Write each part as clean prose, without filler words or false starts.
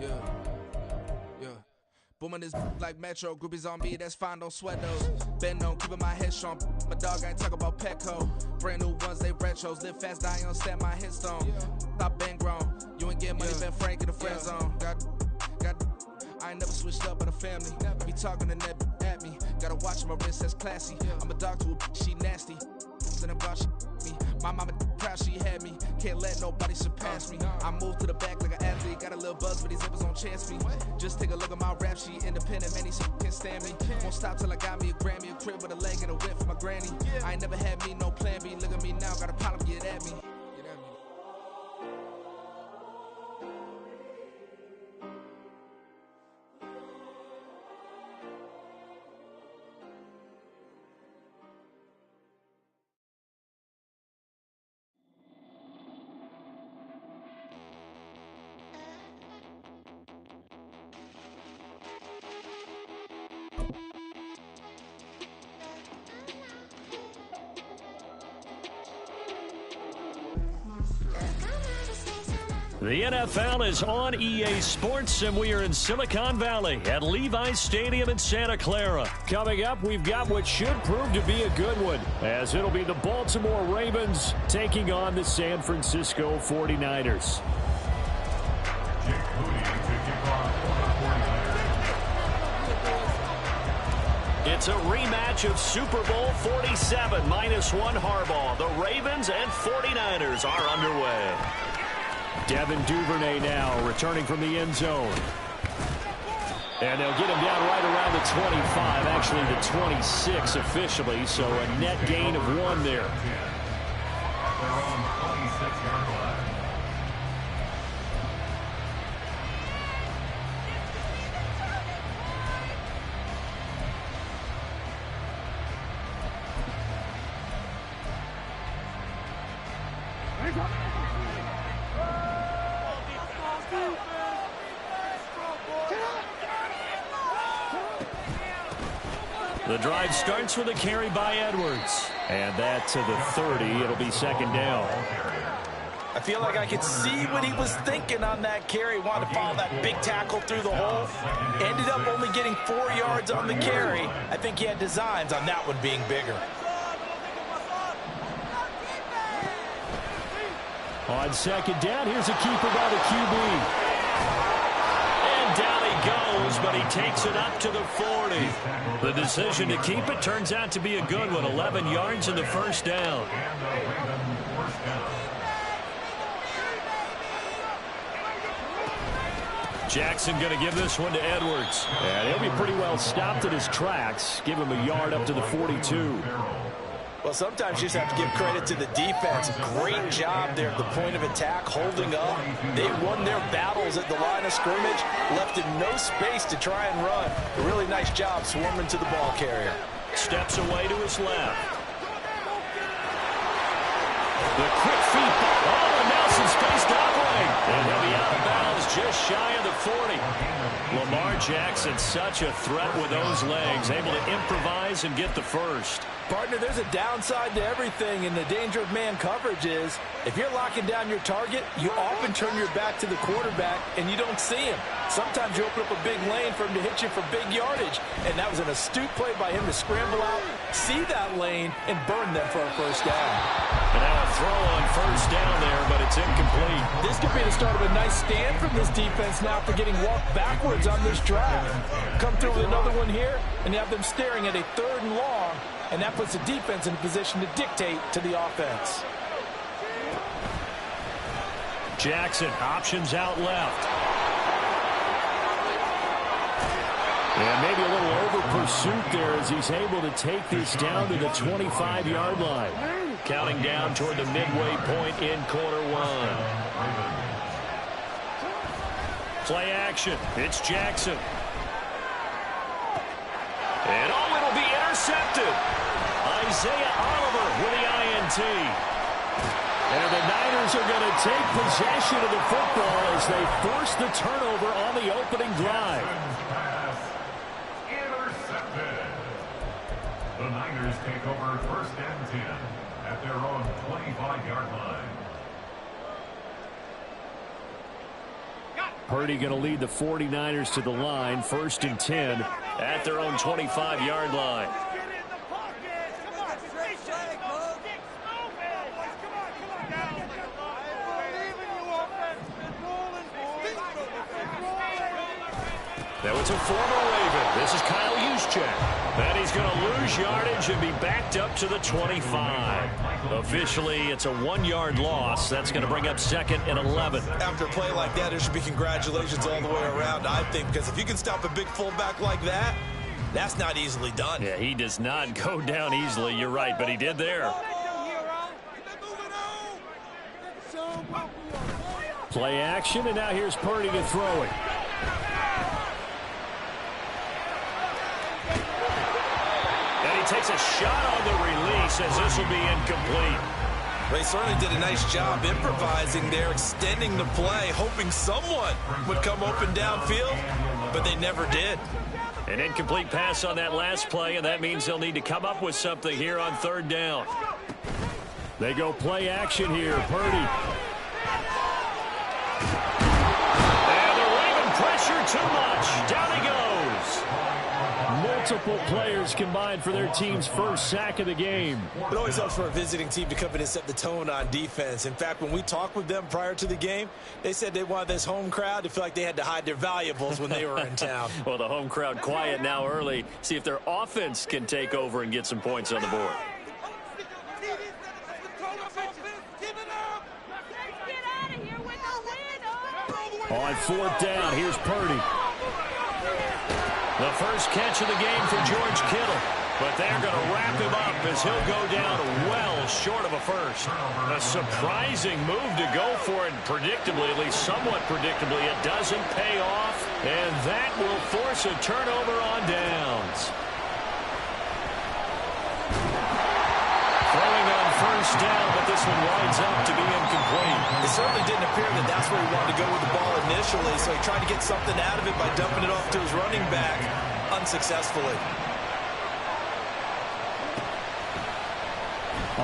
Yeah. Booming this like Metro, groupies on me, that's fine, don't sweat those. Been on, keeping my head strong. My dog ain't talking about Petco. Brand new ones, they retros. Live fast, die on set, my headstone. Stop been grown. You ain't getting money, been Frank in the friend zone. I ain't never switched up on the family. Be talking to that at me. Gotta watch my wrist, that's classy. I'm a dog to a she nasty. And I'm God, she me. My mama proud she had me. Can't let nobody surpass me. I move to the back like an athlete. Got a little buzz, but these zippers don't chance me. Just take a look at my rap sheet. Independent, man, these can't stand me. Won't stop till I got me a Grammy, a crib with a leg and a whip for my granny. I ain't never had me no plan B. Look at me now, got a problem, get at me. The NFL is on EA Sports, and we are in Silicon Valley at Levi's Stadium in Santa Clara. Coming up, we've got what should prove to be a good one, as it'll be the Baltimore Ravens taking on the San Francisco 49ers. It's a rematch of Super Bowl 47, -1 Harbaugh. The Ravens and 49ers are underway. Devin Duvernay now returning from the end zone. And they'll get him down right around the 25, actually the 26 officially, so a net gain of 1 there. The drive starts with a carry by Edwards. And that to the 30. It'll be second down. I feel like I could see what he was thinking on that carry. Wanted to follow that big tackle through the hole. Ended up only getting 4 yards on the carry. I think he had designs on that one being bigger. On second down, here's a keeper by the QB. Down he goes, but he takes it up to the 40. The decision to keep it turns out to be a good one. 11 yards in the first down. Jackson going to give this one to Edwards. And he'll be pretty well stopped at his tracks. Give him a yard up to the 42. Well, sometimes you just have to give credit to the defense. Great job there at the point of attack, holding up. They won their battles at the line of scrimmage, left him no space to try and run. A really nice job swarming to the ball carrier. Steps away to his left. The quick feet. Oh, and Nelson's face doubling. And he'll be out of bounds just shy of the 40. Lamar Jackson, such a threat with those legs, able to improvise and get the first. Partner, there's a downside to everything, and the danger of man coverage is if you're locking down your target, you often turn your back to the quarterback and you don't see him. Sometimes you open up a big lane for him to hit you for big yardage, and that was an astute play by him to scramble out, see that lane, and burn them for a first down. And now a throw on first down there, but it's incomplete. This could be the start of a nice stand from this defense now after getting walked backwards on this drive. Come through with another one here, and you have them staring at a 3rd and long. And that puts the defense in a position to dictate to the offense. Jackson options out left. And maybe a little over pursuit there as he's able to take this down to the 25-yard line. Counting down toward the midway point in quarter 1. Play action. It's Jackson. And oh, it'll be intercepted. Isaiah Oliver with the INT. And the Niners are going to take possession of the football as they force the turnover on the opening drive. Intercepted. The Niners take over 1st and 10 at their own 25-yard line. Purdy going to lead the 49ers to the line, 1st and 10 at their own 25-yard line. Now it's a former Raven. This is Kyle Juszczyk. And he's going to lose yardage and be backed up to the 25. Officially, it's a 1-yard loss. That's going to bring up 2nd and 11. After a play like that, there should be congratulations all the way around, I think, because if you can stop a big fullback like that, that's not easily done. Yeah, he does not go down easily. You're right, but he did there. Play action, and now here's Purdy to throw it. Takes a shot on the release as this will be incomplete. They certainly did a nice job improvising there, extending the play, hoping someone would come open downfield, but they never did. An incomplete pass on that last play, and that means they'll need to come up with something here on 3rd down. They go play action here. Purdy. And the Raven pressure too much. Down he goes. Multiple players combined for their team's first sack of the game. It always helps for a visiting team to come in and set the tone on defense. In fact, when we talked with them prior to the game, they said they wanted this home crowd to feel like they had to hide their valuables when they were in town. Well, the home crowd quiet now early. See if their offense can take over and get some points on the board. On 4th down, here's Purdy. The first catch of the game for George Kittle. But they're going to wrap him up as he'll go down well short of a first. A surprising move to go for it predictably, at least somewhat predictably. It doesn't pay off, and that will force a turnover on downs. Throwing on 1st down, but this one winds up to be incomplete. It certainly didn't appear that that's where he wanted to go with the ball initially, so he tried to get something out of it by dumping it off to his running back unsuccessfully.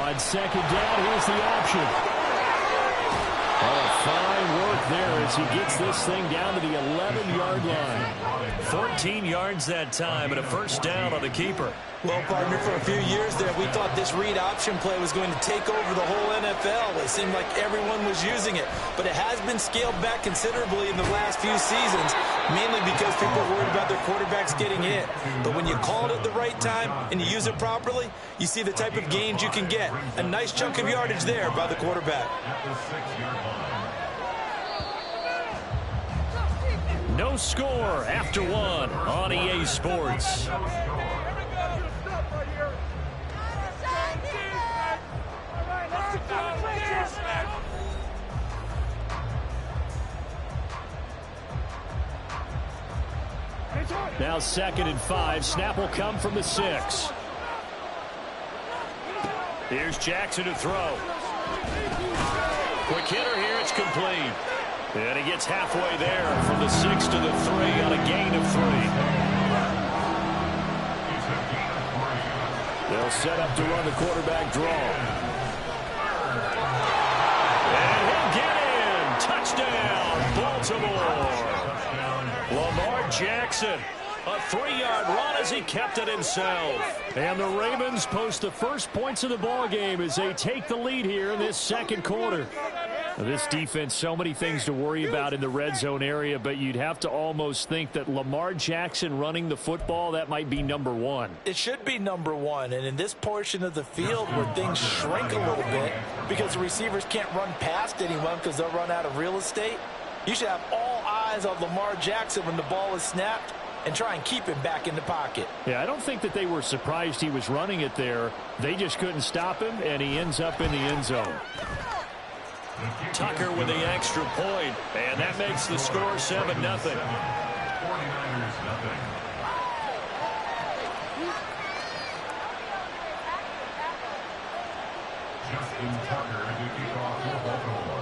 On 2nd down, here's the option. Oh, fine work there as he gets this thing down to the 11-yard line. 14 yards that time and a 1st down on the keeper. Well, partner, for a few years there, we thought this read option play was going to take over the whole NFL. It seemed like everyone was using it, but it has been scaled back considerably in the last few seasons, mainly because people are worried about their quarterbacks getting hit. But when you call it at the right time and you use it properly, you see the type of gains you can get. A nice chunk of yardage there by the quarterback. No score after 1 on EA Sports. Now 2nd and 5. Snap will come from the 6. Here's Jackson to throw. Quick hitter here. It's complete. And he gets halfway there from the 6 to the 3 on a gain of 3. They'll set up to run the quarterback draw. And he'll get in. Touchdown, Baltimore. Lamar Jackson. A 3-yard run as he kept it himself. And the Ravens post the first points of the ball game as they take the lead here in this 2nd quarter. Now, this defense, so many things to worry about in the red zone area, but you'd have to almost think that Lamar Jackson running the football, that might be number 1. It should be number 1, and in this portion of the field where things shrink a little bit because the receivers can't run past anyone because they'll run out of real estate, you should have all eyes on Lamar Jackson when the ball is snapped and try and keep him back in the pocket. Yeah, I don't think that they were surprised he was running it there. They just couldn't stop him, and he ends up in the end zone. Tucker with the extra point, and that makes the score 7-0. 49ers, Justin Tucker to kick off for Baltimore.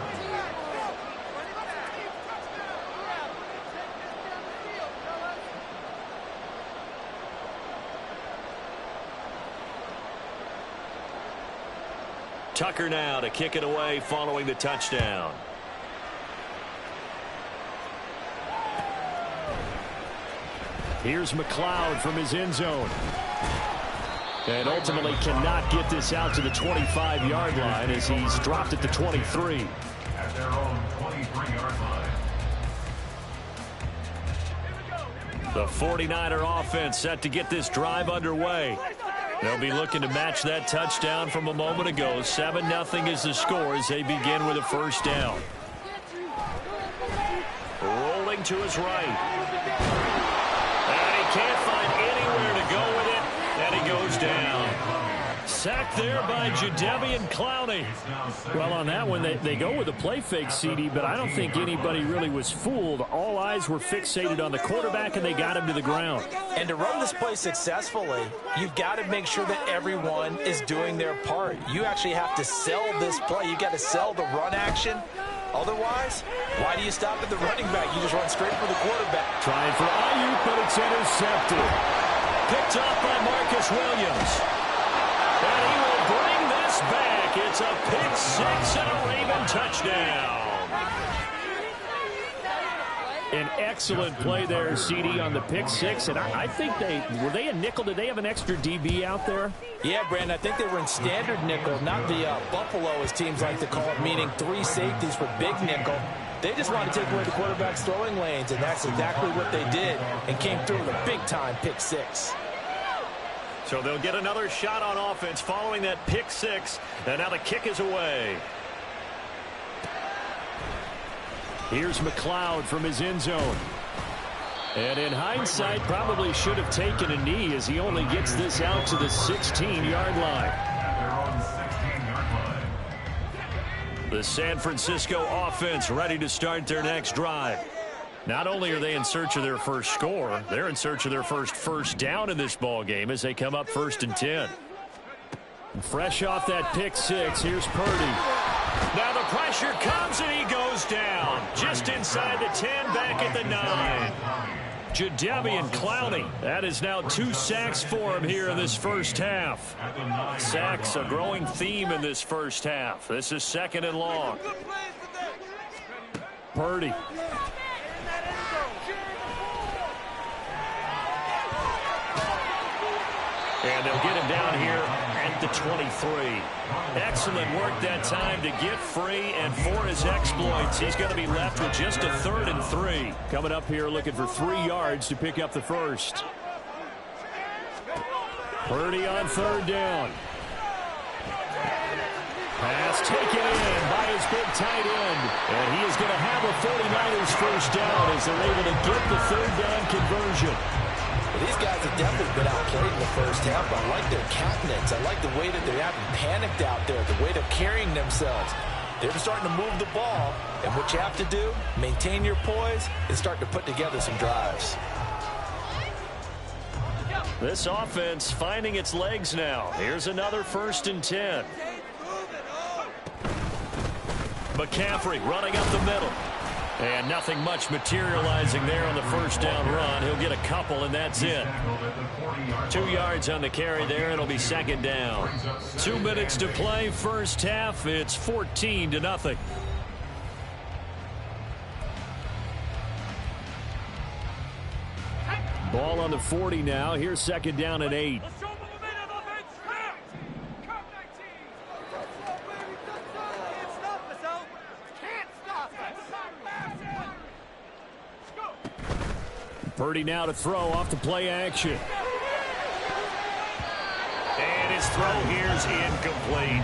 Tucker now to kick it away following the touchdown. Here's McLeod from his end zone. And ultimately cannot get this out to the 25-yard line as he's dropped at the 23. At their own 23-yard line. The 49er offense set to get this drive underway. They'll be looking to match that touchdown from a moment ago. 7-0 is the score as they begin with a first down. Rolling to his right. And he can't find anywhere to go with it. And he goes down. Sacked there by Jadeveon Clowney. Well, on that one, they go with a play fake, CD, but I don't think anybody really was fooled. All eyes were fixated on the quarterback, and they got him to the ground. And to run this play successfully, you've got to make sure that everyone is doing their part. You actually have to sell this play. You've got to sell the run action. Otherwise, why do you stop at the running back? You just run straight for the quarterback. Trying for Ayuk, but it's intercepted. Picked off by Marcus Williams. And he will bring this back. It's a pick six and a Raven touchdown. An excellent play there, CD, on the pick six. And I think were they a nickel? Did they have an extra DB out there? Yeah, Brandon, I think they were in standard nickel, not the Buffalo, as teams like to call it, meaning 3 safeties for big nickel. They just wanted to take away the quarterback's throwing lanes, and that's exactly what they did and came through with a big-time pick six. So they'll get another shot on offense following that pick six, and now the kick is away. Here's McLeod from his end zone. And in hindsight, probably should have taken a knee as he only gets this out to the 16-yard line. At their own 16-yard line. The San Francisco offense ready to start their next drive. Not only are they in search of their first score, they're in search of their first down in this ball game as they come up 1st and 10. Fresh off that pick six, here's Purdy. Now the pressure comes and he goes down. Just inside the 10, back at the 9. Jadeveon Clowney. That is now 2 sacks for him here in this first half. Sacks, a growing theme in this first half. This is 2nd and long. Purdy. And they'll get him down here at the 23. Excellent work that time to get free, and for his exploits, he's going to be left with just a 3rd and 3. Coming up here looking for 3 yards to pick up the first. Purdy on 3rd down. Pass taken in by his big tight end. And he is going to have a 49ers first down as they're able to get the 3rd down conversion. These guys have definitely been outplayed in the first half. I like their countenance. I like the way that they're having panicked out there, the way they're carrying themselves. They're starting to move the ball, and what you have to do, maintain your poise and start to put together some drives. This offense finding its legs now. Here's another 1st and 10. McCaffrey running up the middle. And nothing much materializing there on the first down run. He'll get a couple, and that's it. 2 yards on the carry there. It'll be 2nd down. 2 minutes to play first half. It's 14-0. Ball on the 40 now. Here's 2nd down and 8. Purdy now to throw off the play action. And his throw here's incomplete.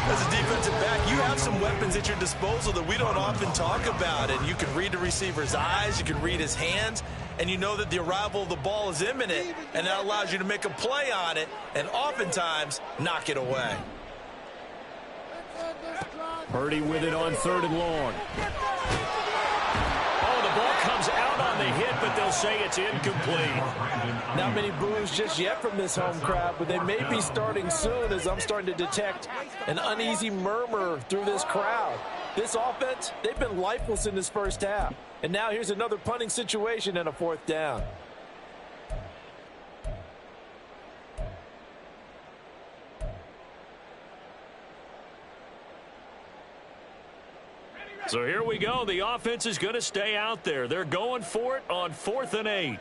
As a defensive back, you have some weapons at your disposal that we don't often talk about. And you can read the receiver's eyes, you can read his hands, and you know that the arrival of the ball is imminent, and that allows you to make a play on it and oftentimes knock it away. Purdy with it on 3rd and long. Ball comes out on the hit, but they'll say it's incomplete. Not many boos just yet from this home crowd, but they may be starting soon as I'm starting to detect an uneasy murmur through this crowd. This offense, they've been lifeless in this first half. And now here's another punting situation and a 4th down. So here we go. The offense is going to stay out there. They're going for it on 4th and 8.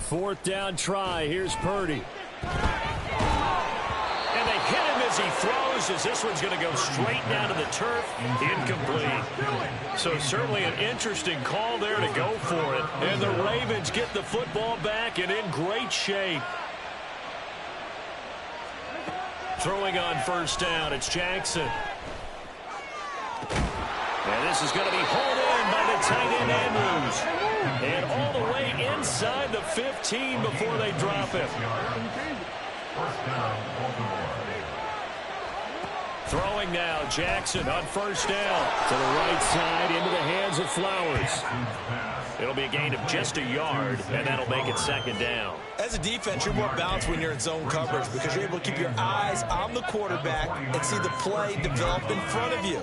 4th down try. Here's Purdy. And they hit him as he throws, as this one's going to go straight down to the turf. Incomplete. So certainly an interesting call there to go for it. And the Ravens get the football back and in great shape. Throwing on 1st down, it's Jackson. And this is going to be hauled in by the tight end Andrews. And all the way inside the 15 before they drop him. Throwing now, Jackson on 1st down. To the right side, into the hands of Flowers. It'll be a gain of just a yard, and that'll make it 2nd down. As a defense, you're more balanced when you're in zone coverage because you're able to keep your eyes on the quarterback and see the play develop in front of you.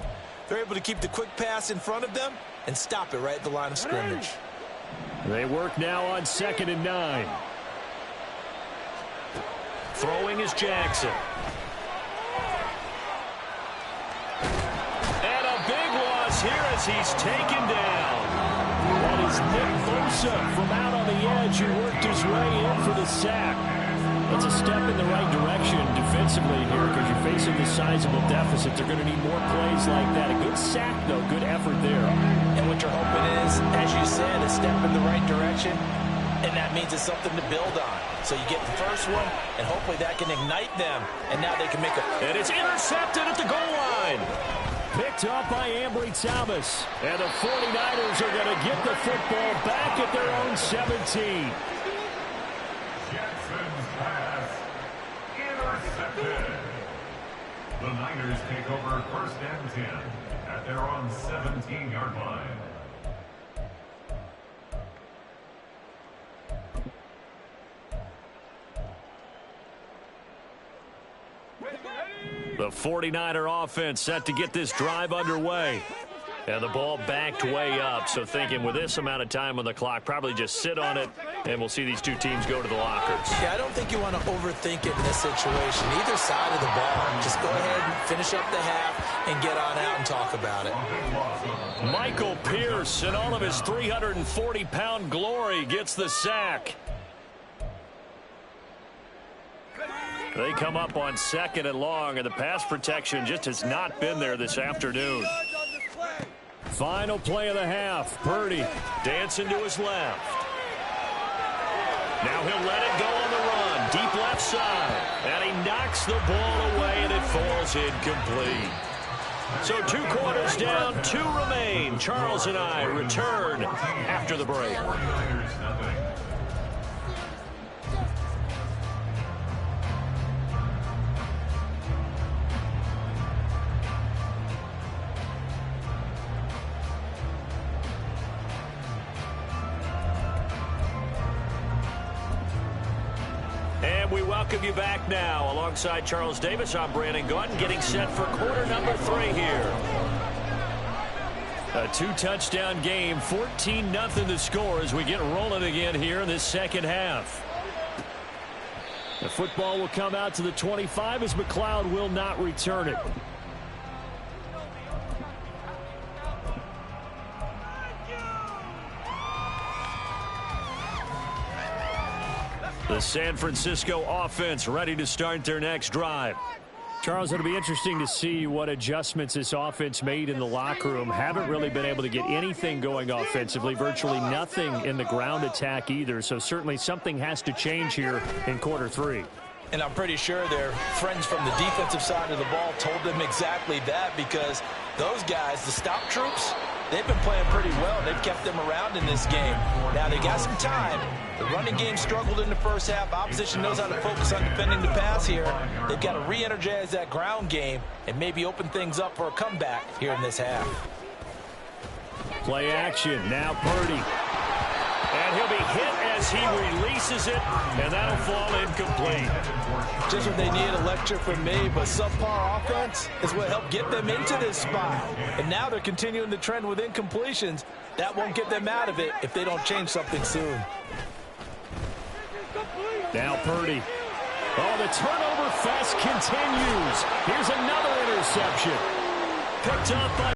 They're able to keep the quick pass in front of them and stop it right at the line of scrimmage. They work now on 2nd and 9. Throwing is Jackson. And a big loss here as he's taken down. That is Nick Bosa from out on the edge who worked his way in for the sack. It's a step in the right direction defensively here because you're facing this sizable deficit. They're going to need more plays like that. A good sack, though. Good effort there. And what you're hoping is, as you said, a step in the right direction, and that means it's something to build on. So you get the first one, and hopefully that can ignite them, and now they can make a... And it's intercepted at the goal line. Picked up by Ambry Thomas. And the 49ers are going to get the football back at their own 17. Jackson's pass intercepted. The Niners take over 1st and 10 at their own 17-yard line. The 49er offense set to get this drive underway. And the ball backed way up, so thinking with this amount of time on the clock, probably just sit on it, and we'll see these two teams go to the lockers. Yeah, I don't think you want to overthink it in this situation. Either side of the ball, just go ahead and finish up the half and get on out and talk about it. Michael Pierce, in all of his 340-pound glory, gets the sack. They come up on 2nd and long, and the pass protection just has not been there this afternoon. Final play of the half. Purdy dancing to his left. Now he'll let it go on the run. Deep left side. And he knocks the ball away, and it falls incomplete. So 2 quarters down, 2 remain. Charles and I return after the break. We welcome you back now. Alongside Charles Davis, I'm Brandon Gordon, getting set for quarter number 3 here. A 2-touchdown game, 14-0 the score as we get rolling again here in this 2nd half. The football will come out to the 25 as McLeod will not return it. The San Francisco offense ready to start their next drive. Charles, it'll be interesting to see what adjustments this offense made in the locker room. Haven't really been able to get anything going offensively, virtually nothing in the ground attack either. So certainly something has to change here in quarter 3. And I'm pretty sure their friends from the defensive side of the ball told them exactly that, because those guys, the stop troops, they've been playing pretty well. They've kept them around in this game. Now they got some time. The running game struggled in the first half. Opposition knows how to focus on defending the pass here. They've got to re-energize that ground game and maybe open things up for a comeback here in this half. Play action. Now Purdy. And he'll be hit as he releases it, and that'll fall incomplete. Just what they need, a lecture from me, but subpar offense is what helped get them into this spot. And now they're continuing the trend with incompletions. That won't get them out of it if they don't change something soon. Now Purdy. Oh, the turnover fest continues. Here's another interception. Picked up by